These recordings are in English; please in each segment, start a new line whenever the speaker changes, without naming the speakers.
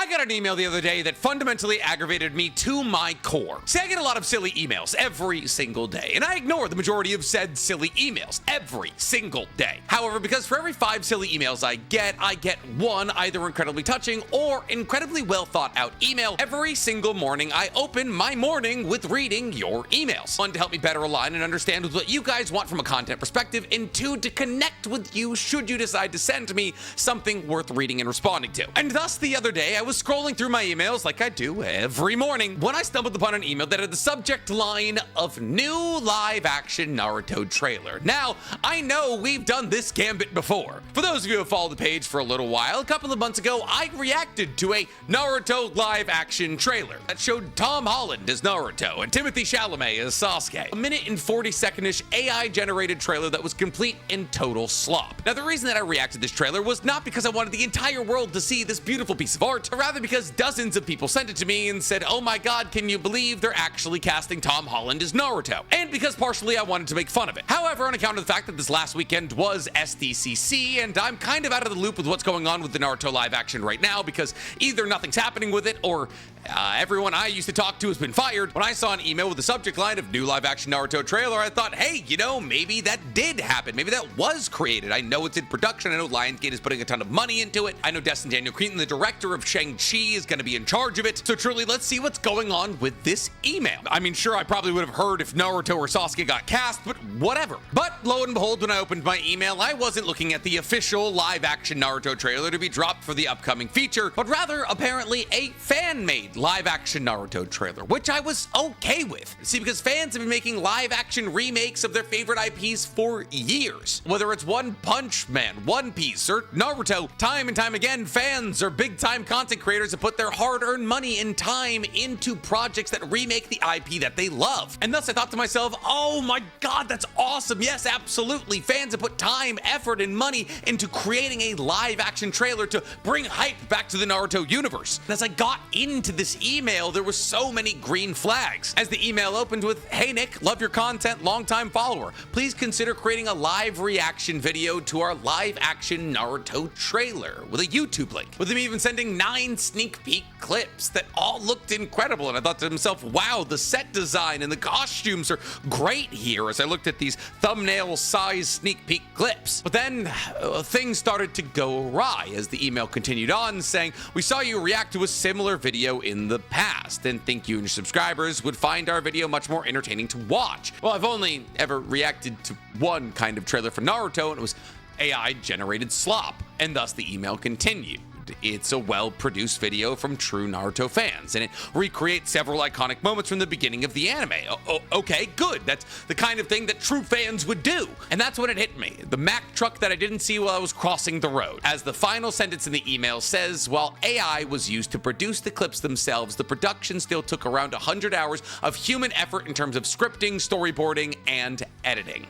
got an email the other day that fundamentally aggravated me to my core. See, I get a lot of silly emails every single day, and I ignore the majority of said silly emails every single day. However, because for every 5 silly emails I get one either incredibly touching or incredibly well thought out email. Every single morning, I open my morning with reading your emails. 1, to help me better align and understand with what you guys want from a content perspective, and 2, to connect with you should you decide to send me something worth reading and responding to. And thus, the other day, I was scrolling through my emails like I do every morning when I stumbled upon an email that had the subject line of new live-action Naruto trailer. Now, I know we've done this gambit before. For those of you who have followed the page for a little while, a couple of months ago, I reacted to a Naruto live-action trailer that showed Tom Holland as Naruto and Timothy Chalamet as Sasuke. A minute and 40-second-ish AI-generated trailer that was complete and total slop. Now, the reason that I reacted to this trailer was not because I wanted the entire world to see this beautiful piece of art, but rather because dozens of people sent it to me and said, oh my god, can you believe they're actually casting Tom Holland as Naruto? And because partially I wanted to make fun of it. However, on account of the fact that this last weekend was SDCC, and I'm kind of out of the loop with what's going on with the Naruto live action right now because either nothing's happening with it or everyone I used to talk to has been fired. When I saw an email with the subject line of new live action Naruto trailer, I thought, hey, you know, maybe that did happen. Maybe that was created. I know it's in production. I know Lionsgate is putting a ton of money into it. I know Destin Daniel Cretton, the director of Shang-Chi, is going to be in charge of it. So truly, let's see what's going on with this email. I mean, sure, I probably would have heard if Naruto or Sasuke got cast, but whatever. But lo and behold, when I opened my email, I wasn't looking at the official live action Naruto trailer to be dropped for the upcoming feature, but rather apparently a fan-made live-action Naruto trailer, which I was okay with. See, because fans have been making live-action remakes of their favorite IPs for years. Whether it's One Punch Man, One Piece, or Naruto, time and time again, fans or big-time content creators have put their hard-earned money and time into projects that remake the IP that they love. And thus I thought to myself, oh my god, that's awesome. Yes, absolutely. Fans have put time, effort, and money into creating a live-action trailer to bring hype back to the Naruto universe. And as I got into this email, there were so many green flags. As the email opened with, hey Nick, love your content, longtime follower. Please consider creating a live reaction video to our live action Naruto trailer with a YouTube link. With him even sending 9 sneak peek clips that all looked incredible. And I thought to myself, wow, the set design and the costumes are great here as I looked at these thumbnail size sneak peek clips. But then things started to go awry as the email continued on saying, we saw you react to a similar video in the past and think you and your subscribers would find our video much more entertaining to watch. Well, I've only ever reacted to one kind of trailer for Naruto, and it was AI generated slop, and thus the email continued. It's a well-produced video from true Naruto fans, and it recreates several iconic moments from the beginning of the anime. Okay, good. That's the kind of thing that true fans would do. And that's when it hit me. The Mack truck that I didn't see while I was crossing the road. As the final sentence in the email says, while AI was used to produce the clips themselves, the production still took around 100 hours of human effort in terms of scripting, storyboarding, and editing.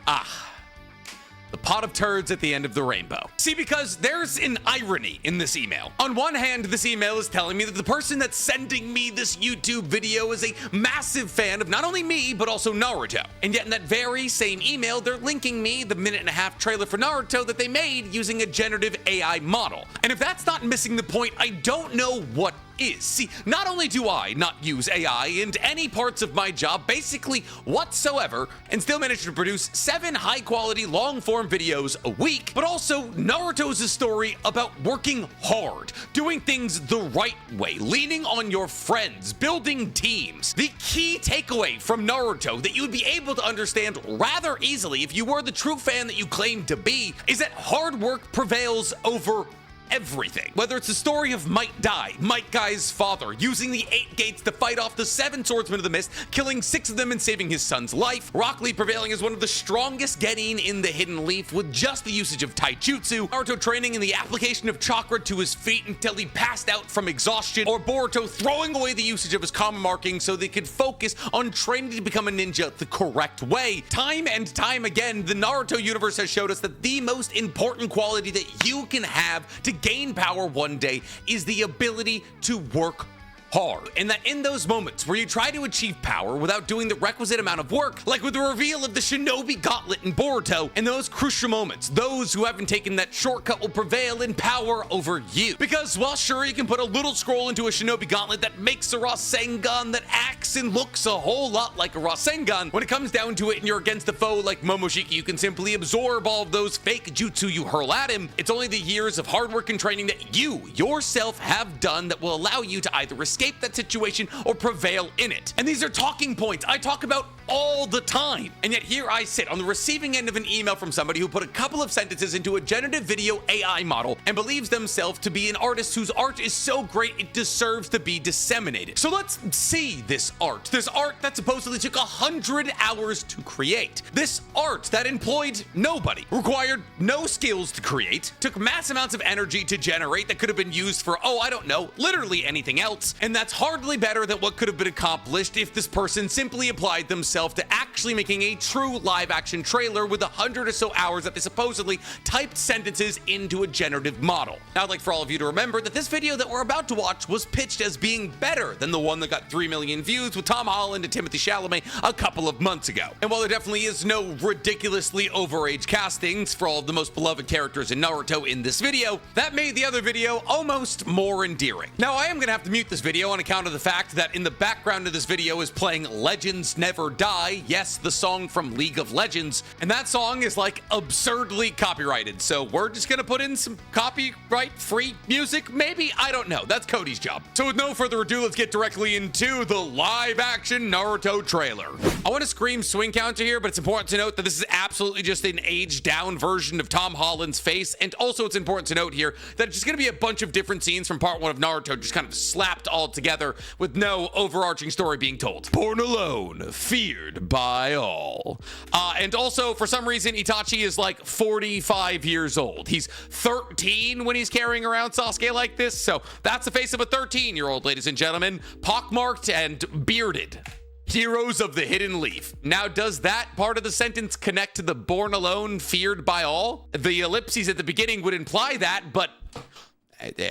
The pot of turds at the end of the rainbow. See, because there's an irony in this email. On one hand, this email is telling me that the person that's sending me this YouTube video is a massive fan of not only me, but also Naruto. And yet in that very same email, they're linking me the 1.5-minute trailer for Naruto that they made using a generative AI model. And if that's not missing the point, I don't know what is. See, not only do I not use AI in any parts of my job, basically whatsoever, and still manage to produce 7 high-quality, long-form videos a week, but also Naruto is a story about working hard, doing things the right way, leaning on your friends, building teams. The key takeaway from Naruto that you would be able to understand rather easily if you were the true fan that you claim to be is that hard work prevails over everything. Whether it's the story of Might Guy, Might Guy's father, using the 8 gates to fight off the 7 swordsmen of the mist, killing 6 of them and saving his son's life, Rock Lee prevailing as one of the strongest genin in the Hidden Leaf with just the usage of taijutsu, Naruto training in the application of chakra to his feet until he passed out from exhaustion, or Boruto throwing away the usage of his common marking so they could focus on training to become a ninja the correct way. Time and time again, the Naruto universe has showed us that the most important quality that you can have to gain power one day is the ability to work hard, and that in those moments where you try to achieve power without doing the requisite amount of work, like with the reveal of the Shinobi Gauntlet in Boruto, in those crucial moments, those who haven't taken that shortcut will prevail in power over you. Because while sure you can put a little scroll into a Shinobi Gauntlet that makes a Rasengan that acts and looks a whole lot like a Rasengan, when it comes down to it and you're against a foe like Momoshiki, you can simply absorb all of those fake jutsu you hurl at him. It's only the years of hard work and training that you yourself have done that will allow you to either escape that situation or prevail in it. And these are talking points I talk about all the time. And yet here I sit on the receiving end of an email from somebody who put a couple of sentences into a generative video AI model and believes themselves to be an artist whose art is so great it deserves to be disseminated. So let's see this art. This art that supposedly took 100 hours to create. This art that employed nobody, required no skills to create, took mass amounts of energy to generate that could have been used for, oh, I don't know, literally anything else. And that's hardly better than what could have been accomplished if this person simply applied themselves to actually making a true live action trailer with 100 or so hours that they supposedly typed sentences into a generative model. Now I'd like for all of you to remember that this video that we're about to watch was pitched as being better than the one that got 3 million views with Tom Holland and Timothée Chalamet a couple of months ago. And while there definitely is no ridiculously overage castings for all of the most beloved characters in Naruto in this video, that made the other video almost more endearing. Now I am gonna have to mute this video on account of the fact that in the background of this video is playing Legends Never Die, yes, the song from League of Legends, and that song is like absurdly copyrighted, so we're just gonna put in some copyright free music, maybe? I don't know, that's Cody's job. So with no further ado, let's get directly into the live action Naruto trailer. I want to scream swing counter here, but it's important to note that this is absolutely just an aged down version of Tom Holland's face, and also it's important to note here that it's just gonna be a bunch of different scenes from part 1 of Naruto just kind of slapped all together with no overarching story being told. Born alone, feared by all. And also, for some reason, Itachi is like 45 years old. He's 13 when he's carrying around Sasuke like this, so that's the face of a 13-year-old, ladies and gentlemen. Pockmarked and bearded. Heroes of the Hidden Leaf. Now, does that part of the sentence connect to the born alone, feared by all? The ellipses at the beginning would imply that, but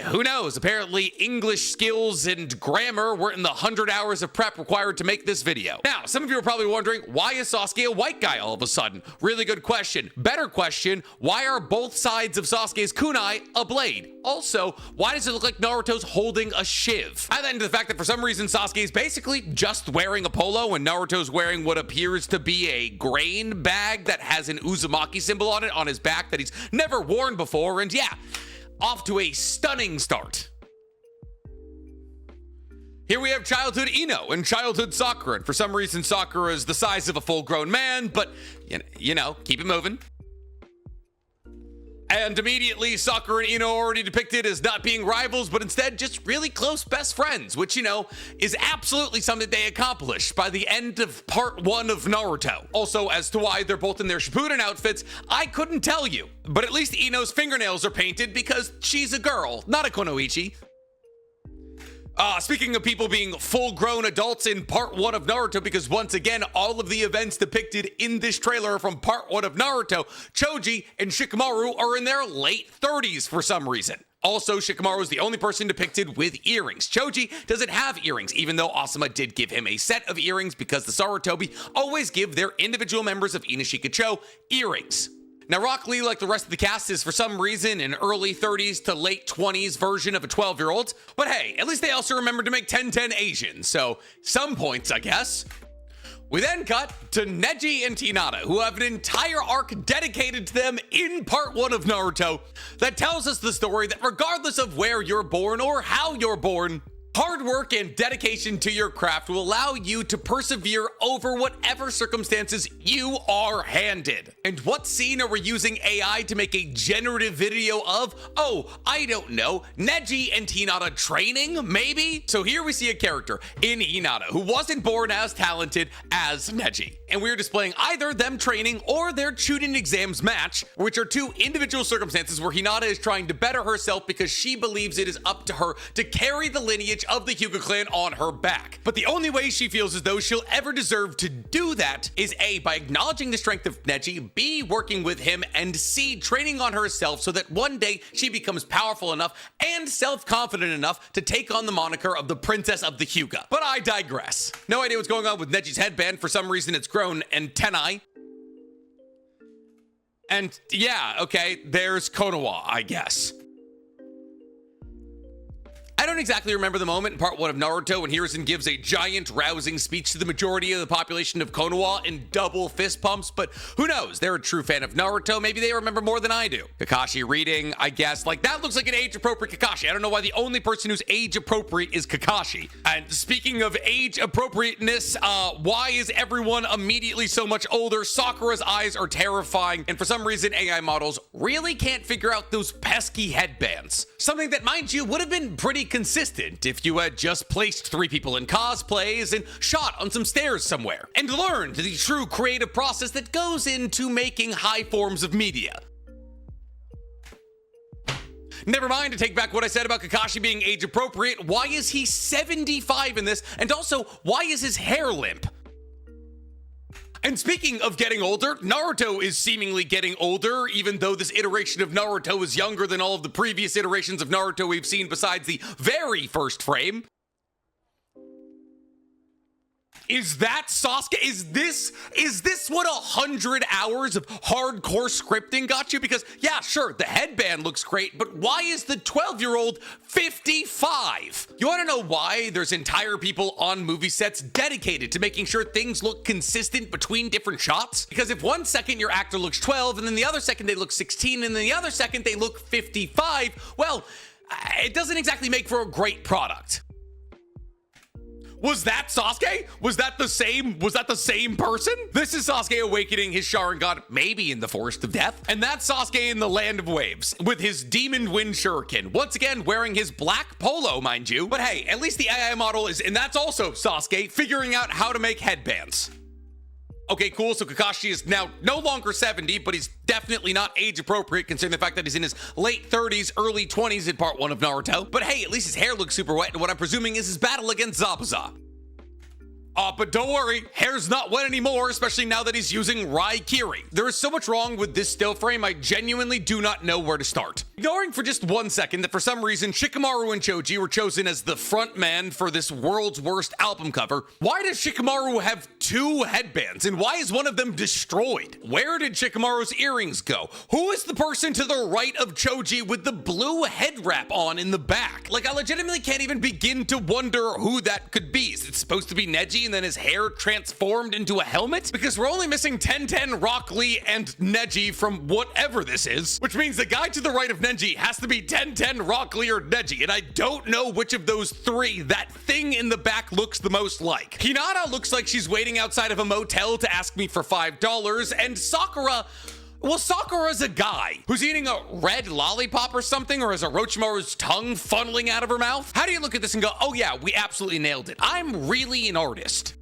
who knows? Apparently, English skills and grammar weren't in the 100 hours of prep required to make this video. Now, some of you are probably wondering, why is Sasuke a white guy all of a sudden? Really good question. Better question, why are both sides of Sasuke's kunai a blade? Also, why does it look like Naruto's holding a shiv? Add that into the fact that for some reason, Sasuke is basically just wearing a polo and Naruto's wearing what appears to be a grain bag that has an Uzumaki symbol on it on his back that he's never worn before, and yeah, off to a stunning start. Here we have childhood Ino and childhood Sakura, and for some reason Sakura is the size of a full-grown man, but you know, keep it moving. And immediately, Sakura and Ino are already depicted as not being rivals, but instead just really close best friends, which, you know, is absolutely something they accomplished by the end of part 1 of Naruto. Also, as to why they're both in their Shippuden outfits, I couldn't tell you. But at least Ino's fingernails are painted because she's a girl, not a Kunoichi. Speaking of people being full-grown adults in part 1 of Naruto, because once again, all of the events depicted in this trailer are from part 1 of Naruto, Choji and Shikamaru are in their late 30s for some reason. Also, Shikamaru is the only person depicted with earrings. Choji doesn't have earrings, even though Asuma did give him a set of earrings because the Sarutobi always give their individual members of Inashikacho earrings. Now, Rock Lee, like the rest of the cast, is for some reason an early 30s to late 20s version of a 12-year-old. But hey, at least they also remembered to make 10-10 Asian, so some points, I guess. We then cut to Neji and Hinata, who have an entire arc dedicated to them in part 1 of Naruto that tells us the story that regardless of where you're born or how you're born, hard work and dedication to your craft will allow you to persevere over whatever circumstances you are handed. And what scene are we using AI to make a generative video of? Oh, I don't know, Neji and Hinata training, maybe? So here we see a character in Hinata who wasn't born as talented as Neji. And we're displaying either them training or their Chunin exams match, which are two individual circumstances where Hinata is trying to better herself because she believes it is up to her to carry the lineage of the Hyuga clan on her back. But the only way she feels as though she'll ever deserve to do that is A, by acknowledging the strength of Neji, B, working with him, and C, training on herself so that one day she becomes powerful enough and self-confident enough to take on the moniker of the Princess of the Hyuga. But I digress. No idea what's going on with Neji's headband. For some reason it's grown antennae. And yeah, okay, there's Konoha, I guess. I don't exactly remember the moment in part 1 of Naruto when Hiruzen gives a giant, rousing speech to the majority of the population of Konoha in double fist pumps, but who knows? They're a true fan of Naruto. Maybe they remember more than I do. Kakashi reading, I guess. Like, that looks like an age-appropriate Kakashi. I don't know why the only person who's age-appropriate is Kakashi. And speaking of age-appropriateness, why is everyone immediately so much older? Sakura's eyes are terrifying, and for some reason, AI models really can't figure out those pesky headbands. Something that, mind you, would have been pretty consistent if you had just placed 3 people in cosplays and shot on some stairs somewhere and learned the true creative process that goes into making high forms of media. Never mind to take back what I said about Kakashi being age appropriate. Why is he 75 in this? And also, why is his hair limp? And speaking of getting older, Naruto is seemingly getting older, even though this iteration of Naruto is younger than all of the previous iterations of Naruto we've seen besides the very first frame. Is that Sasuke? Is this what 100 hours of hardcore scripting got you? Because yeah, sure, the headband looks great, but why is the 12-year-old 55? You want to know why there's entire people on movie sets dedicated to making sure things look consistent between different shots? Because if one second your actor looks 12 and then the other second they look 16 and then the other second they look 55, well, it doesn't exactly make for a great product. Was that Sasuke? Was that the same person? This is Sasuke awakening his Sharingan, maybe in the Forest of Death. And that's Sasuke in the Land of Waves, with his Demon Wind Shuriken. Once again, wearing his black polo, mind you. But hey, at least the AI model is, and that's also Sasuke, figuring out how to make headbands. Okay, cool, so Kakashi is now no longer 70, but he's definitely not age appropriate considering the fact that he's in his late 30s, early 20s in part 1 of Naruto. But hey, at least his hair looks super wet, and what I'm presuming is his battle against Zabuza. But don't worry, hair's not wet anymore, especially now that he's using Raikiri. There is so much wrong with this still frame, I genuinely do not know where to start. Ignoring for just 1 second that for some reason Shikamaru and Choji were chosen as the front man for this world's worst album cover, why does Shikamaru have 2 headbands, and why is one of them destroyed? Where did Shikamaru's earrings go? Who is the person to the right of Choji with the blue head wrap on in the back? Like, I legitimately can't even begin to wonder who that could be. Is it supposed to be Neji and then his hair transformed into a helmet? Because we're only missing 1010, Rock Lee, and Neji from whatever this is, which means the guy to the right of Neji has to be 1010, Rock Lee, or Neji, and I don't know which of those 3 that thing in the back looks the most like. Hinata looks like she's waiting outside of a motel to ask me for $5, and Sakura, well, Sakura's a guy who's eating a red lollipop or something, or is Orochimaru's tongue funneling out of her mouth? How do you look at this and go, oh yeah, we absolutely nailed it? I'm really an artist.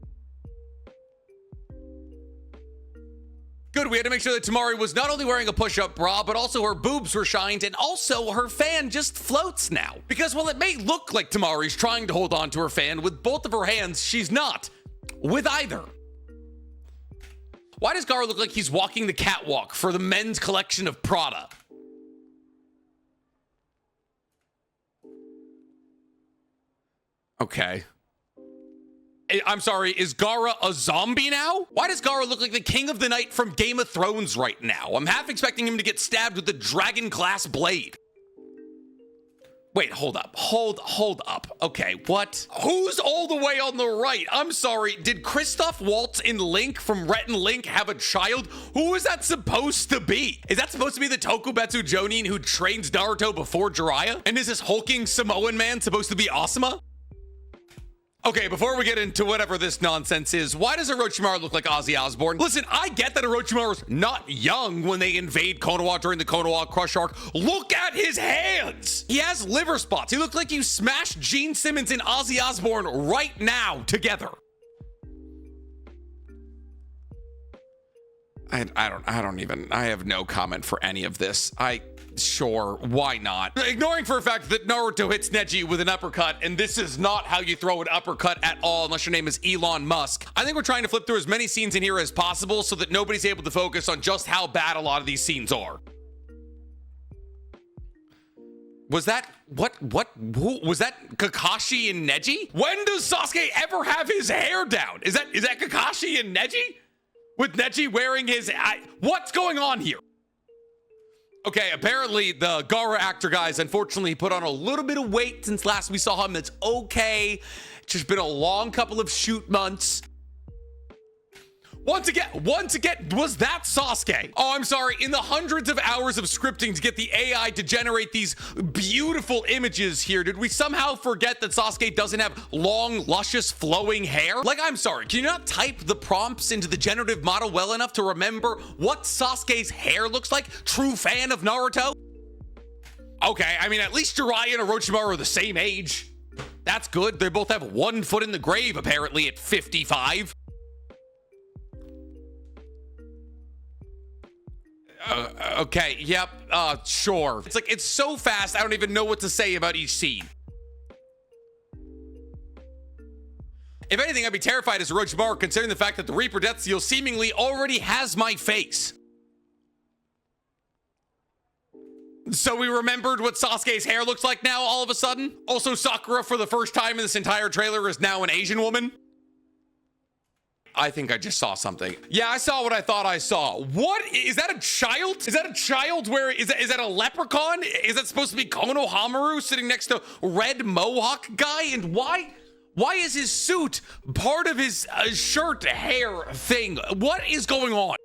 Good, we had to make sure that Tamari was not only wearing a push-up bra, but also her boobs were shined, and also her fan just floats now. Because while it may look like Tamari's trying to hold on to her fan with both of her hands, she's not. With either. Why does Gaara look like he's walking the catwalk for the men's collection of Prada? Okay. I'm sorry, is Gaara a zombie now? Why does Gaara look like the King of the Night from Game of Thrones right now? I'm half expecting him to get stabbed with the dragon glass blade. Wait, hold up. Hold up. Okay, what? Who's all the way on the right? I'm sorry, did Kristoff Waltz in Link from Rhett and Link have a child? Who is that supposed to be? Is that supposed to be the Tokubetsu Jonin who trains Naruto before Jiraiya? And is this hulking Samoan man supposed to be Asuma? Okay, before we get into whatever this nonsense is, why does Orochimaru look like Ozzy Osbourne? Listen, I get that Orochimaru's not young when they invade Konoha during the Konoha Crush arc. Look at his hands! He has liver spots. He looks like you smashed Gene Simmons and Ozzy Osbourne right now together. I have no comment for any of this. Sure, why not? Ignoring for a fact that Naruto hits Neji with an uppercut, and this is not how you throw an uppercut at all unless your name is Elon Musk. I think we're trying to flip through as many scenes in here as possible so that nobody's able to focus on just how bad a lot of these scenes are. Was that, who, was that Kakashi and Neji? When does Sasuke ever have his hair down? Is that Kakashi and Neji? With Neji wearing his, what's going on here? Okay, apparently the Gaara actor guys unfortunately put on a little bit of weight since last we saw him. It's okay. It's just been a long couple of shoot months. Once again, was that Sasuke? Oh, I'm sorry. In the hundreds of hours of scripting to get the AI to generate these beautiful images here, did we somehow forget that Sasuke doesn't have long, luscious, flowing hair? Like, I'm sorry. Can you not type the prompts into the generative model well enough to remember what Sasuke's hair looks like? True fan of Naruto? Okay, I mean, at least Jiraiya and Orochimaru are the same age. That's good. They both have 1 foot in the grave, apparently, at 55. Okay, yep, sure. It's like, it's so fast, I don't even know what to say about each scene. If anything, I'd be terrified as Orochimaru, considering the fact that the Reaper Death Seal seemingly already has my face. So we remembered what Sasuke's hair looks like now, all of a sudden? Also, Sakura, for the first time in this entire trailer, is now an Asian woman. I think I just saw something. Yeah, I saw what I thought I saw. What? Is that a child? Is that a child where, is that a leprechaun? Is that supposed to be Konohamaru sitting next to Red Mohawk guy? And why is his suit part of his shirt hair thing? What is going on?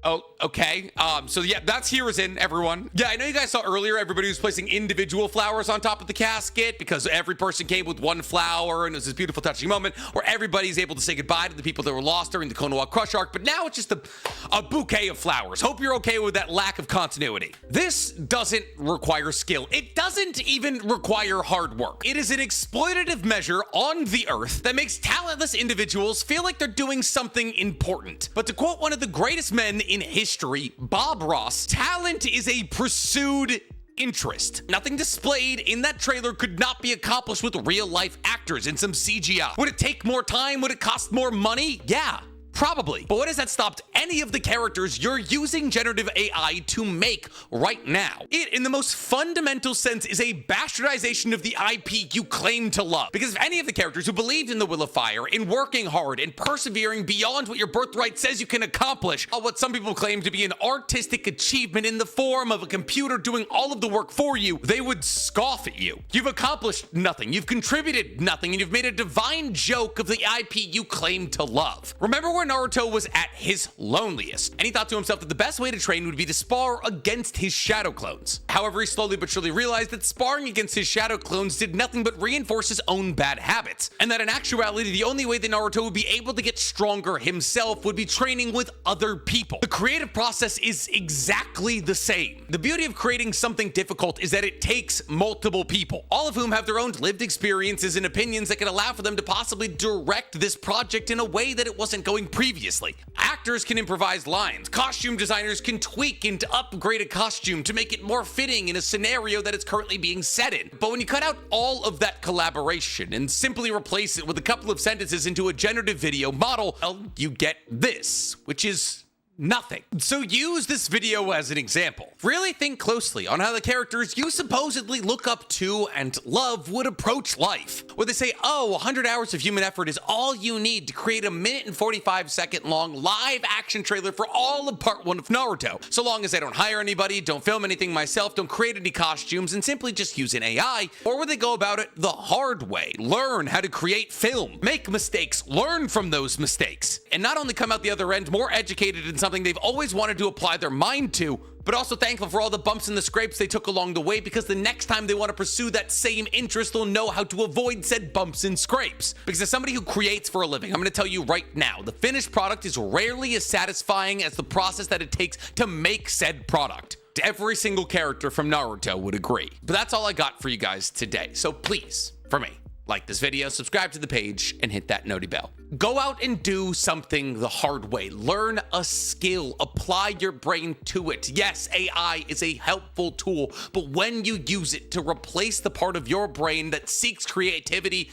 Oh, okay. So yeah, that's Hiruzen, everyone. Yeah, I know you guys saw earlier everybody was placing individual flowers on top of the casket because every person came with 1 flower, and it was this beautiful, touching moment where everybody's able to say goodbye to the people that were lost during the Konoha Crush arc, but now it's just a bouquet of flowers. Hope you're okay with that lack of continuity. This doesn't require skill. It doesn't even require hard work. It is an exploitative measure on the earth that makes talentless individuals feel like they're doing something important. But to quote one of the greatest men in history, Bob Ross, talent is a pursued interest. Nothing displayed in that trailer could not be accomplished with real life actors and some CGI. Would it take more time? Would it cost more money? Yeah. Probably. But what has that stopped any of the characters you're using generative AI to make right now? It, in the most fundamental sense, is a bastardization of the IP you claim to love. Because if any of the characters who believed in the Will of Fire, in working hard, and persevering beyond what your birthright says you can accomplish, what some people claim to be an artistic achievement in the form of a computer doing all of the work for you, they would scoff at you. You've accomplished nothing, you've contributed nothing, and you've made a divine joke of the IP you claim to love. Remember where Naruto was at his loneliest, and he thought to himself that the best way to train would be to spar against his shadow clones. However, he slowly but surely realized that sparring against his shadow clones did nothing but reinforce his own bad habits, and that in actuality, the only way that Naruto would be able to get stronger himself would be training with other people. The creative process is exactly the same. The beauty of creating something difficult is that it takes multiple people, all of whom have their own lived experiences and opinions that can allow for them to possibly direct this project in a way that it wasn't going previously. Actors can improvise lines. Costume designers can tweak and upgrade a costume to make it more fitting in a scenario that it's currently being set in. But when you cut out all of that collaboration and simply replace it with a couple of sentences into a generative video model, well, you get this, which is nothing. So use this video as an example. Really think closely on how the characters you supposedly look up to and love would approach life. Where they say, oh, 100 hours of human effort is all you need to create a 1 and 45-second long live action trailer for all of part 1 of Naruto. So long as I don't hire anybody, don't film anything myself, don't create any costumes, and simply just use an AI. Or would they go about it the hard way? Learn how to create film, make mistakes, learn from those mistakes, and not only come out the other end more educated in something they've always wanted to apply their mind to, but also thankful for all the bumps and the scrapes they took along the way, because the next time they want to pursue that same interest, they'll know how to avoid said bumps and scrapes. Because as somebody who creates for a living, I'm going to tell you right now, the finished product is rarely as satisfying as the process that it takes to make said product. Every single character from Naruto would agree. But that's all I got for you guys today. So please, for me, Like this video, subscribe to the page, and hit that noti bell. Go out and do something the hard way. Learn a skill. Apply your brain to it. Yes, AI is a helpful tool, but when you use it to replace the part of your brain that seeks creativity,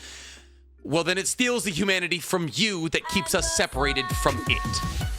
well, then it steals the humanity from you that keeps us separated from it.